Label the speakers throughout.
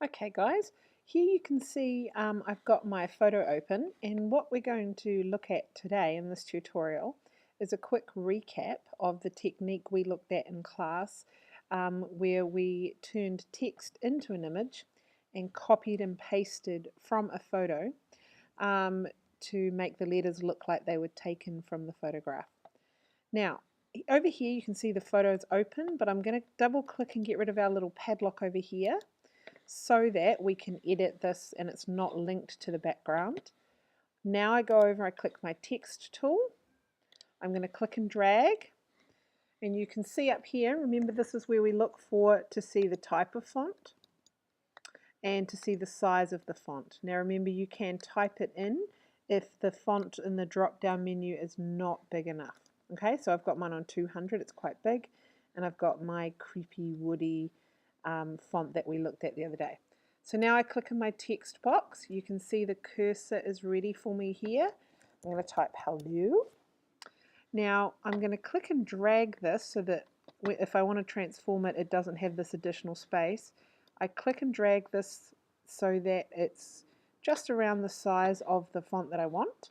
Speaker 1: Okay guys, here you can see I've got my photo open, and what we're going to look at today in this tutorial is a quick recap of the technique we looked at in class where we turned text into an image and copied and pasted from a photo um, to make the letters look like they were taken from the photograph. Now over here you can see the photo is open, but I'm going to double click and get rid of our little padlock over here so that we can edit this and it's not linked to the background. Now I go over, I click my text tool. I'm going to click and drag, and you can see up here, remember this is where we look for to see the type of font and to see the size of the font. Now remember, you can type it in if the font in the drop down menu is not big enough. Okay, so I've got mine on 200, it's quite big, and I've got my creepy woody font that we looked at the other day. So now I click in my text box. You can see the cursor is ready for me here. I'm going to type hello. Now I'm going to click and drag this so that if I want to transform it, it doesn't have this additional space. I click and drag this so that it's just around the size of the font that I want.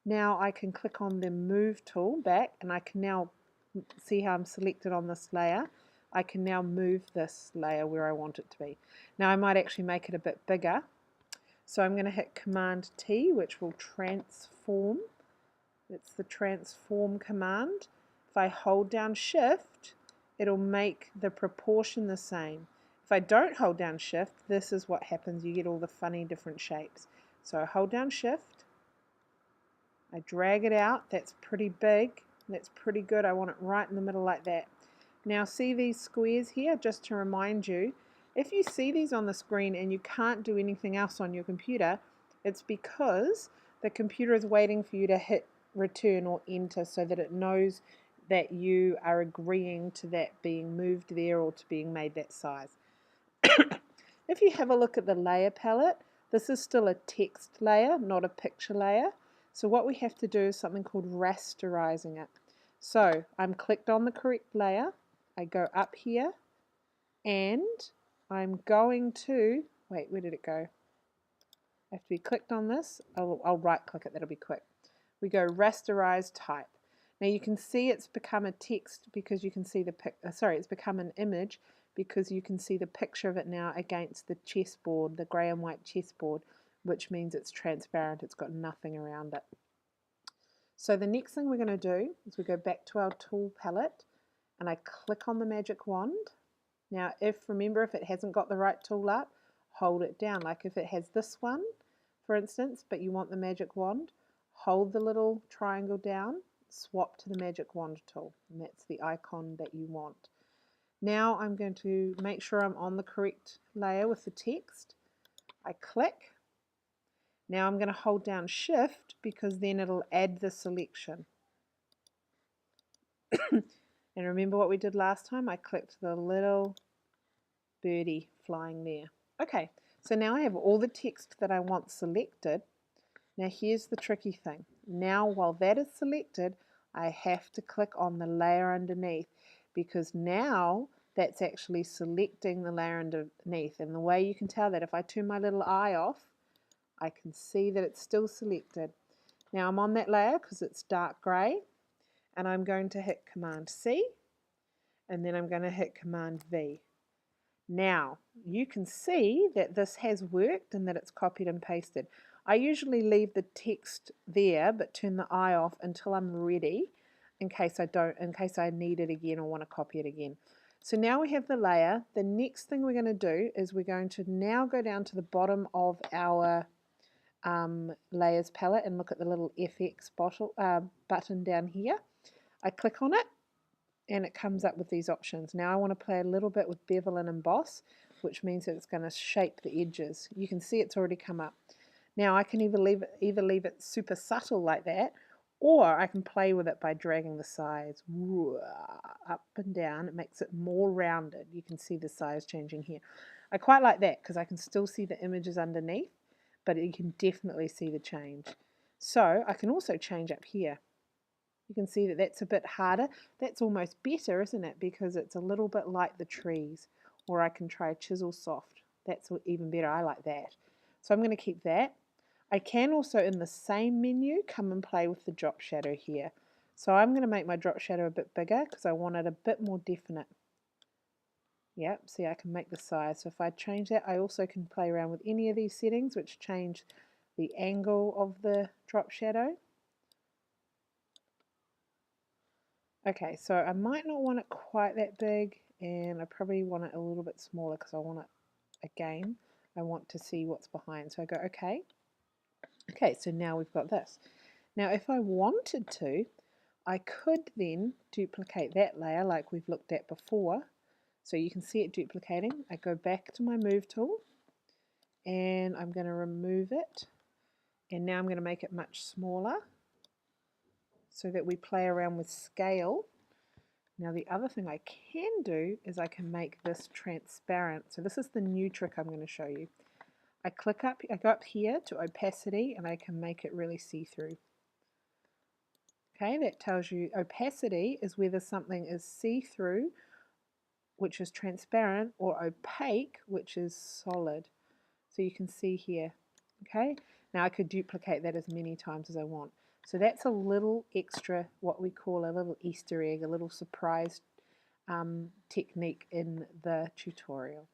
Speaker 1: Now I can click on the move tool back, and I can now see how I'm selected on this layer. I can now move this layer where I want it to be. Now I might actually make it a bit bigger. So I'm going to hit Command T, which will transform. It's the transform command. If I hold down Shift, it'll make the proportion the same. If I don't hold down Shift, this is what happens. You get all the funny different shapes. So I hold down Shift, I drag it out. That's pretty big. That's pretty good. I want it right in the middle like that. Now see these squares here, just to remind you, if you see these on the screen and you can't do anything else on your computer, it's because the computer is waiting for you to hit return or enter so that it knows that you are agreeing to that being moved there or to being made that size. If you have a look at the layer palette, this is still a text layer, not a picture layer. So what we have to do is something called rasterizing it. So I'm clicked on the correct layer, I go up here, and I'm going to, wait, where did it go? I have to be clicked on this. I'll right click it, that'll be quick. We go rasterize type. Now you can see it's become a text because you can see the it's become an image because you can see the picture of it now against the chessboard, the grey and white chessboard, which means it's transparent, it's got nothing around it. So the next thing we're going to do is we go back to our tool palette and I click on the magic wand. Now remember if it hasn't got the right tool up, hold it down. Like if it has this one, for instance, but you want the magic wand, hold the little triangle down, swap to the magic wand tool, and that's the icon that you want. Now I'm going to make sure I'm on the correct layer with the text. I click. Now I'm going to hold down Shift because then it'll add the selection. And remember what we did last time? I clicked the little birdie flying there. Okay, so now I have all the text that I want selected. Now here's the tricky thing. Now while that is selected, I have to click on the layer underneath because now that's actually selecting the layer underneath. And the way you can tell that, if I turn my little eye off, I can see that it's still selected. Now I'm on that layer because it's dark grey, and I'm going to hit Command C, and then I'm going to hit Command V. Now you can see that this has worked and that it's copied and pasted. I usually leave the text there but turn the eye off until I'm ready in case I need it again or want to copy it again. So now we have the layer. The next thing we're going to do is we're going to now go down to the bottom of our layers palette and look at the little FX button down here. I click on it and it comes up with these options. Now I want to play a little bit with bevel and emboss, which means that it's going to shape the edges. You can see it's already come up. Now I can either leave it super subtle like that, or I can play with it by dragging the size up and down. It makes it more rounded. You can see the size changing here. I quite like that because I can still see the images underneath, but you can definitely see the change. So I can also change up here. You can see that that's a bit harder. That's almost better, isn't it? Because it's a little bit like the trees. Or I can try Chisel Soft. That's even better. I like that. So I'm going to keep that. I can also, in the same menu, come and play with the drop shadow here. So I'm going to make my drop shadow a bit bigger because I want it a bit more definite. Yep, see, I can make the size. So if I change that, I also can play around with any of these settings, which change the angle of the drop shadow. Okay, so I might not want it quite that big, and I probably want it a little bit smaller because I want it, again, I want to see what's behind. So I go, okay. Okay, so now we've got this. Now if I wanted to, I could then duplicate that layer like we've looked at before. So you can see it duplicating. I go back to my move tool and I'm going to remove it. And now I'm going to make it much smaller so that we play around with scale. Now the other thing I can do is I can make this transparent. So this is the new trick I'm going to show you. I go up here to opacity and I can make it really see-through. Okay, that tells you opacity is whether something is see-through, which is transparent, or opaque, which is solid. So you can see here. Okay, now I could duplicate that as many times as I want. So that's a little extra, what we call a little Easter egg, a little surprise technique in the tutorial.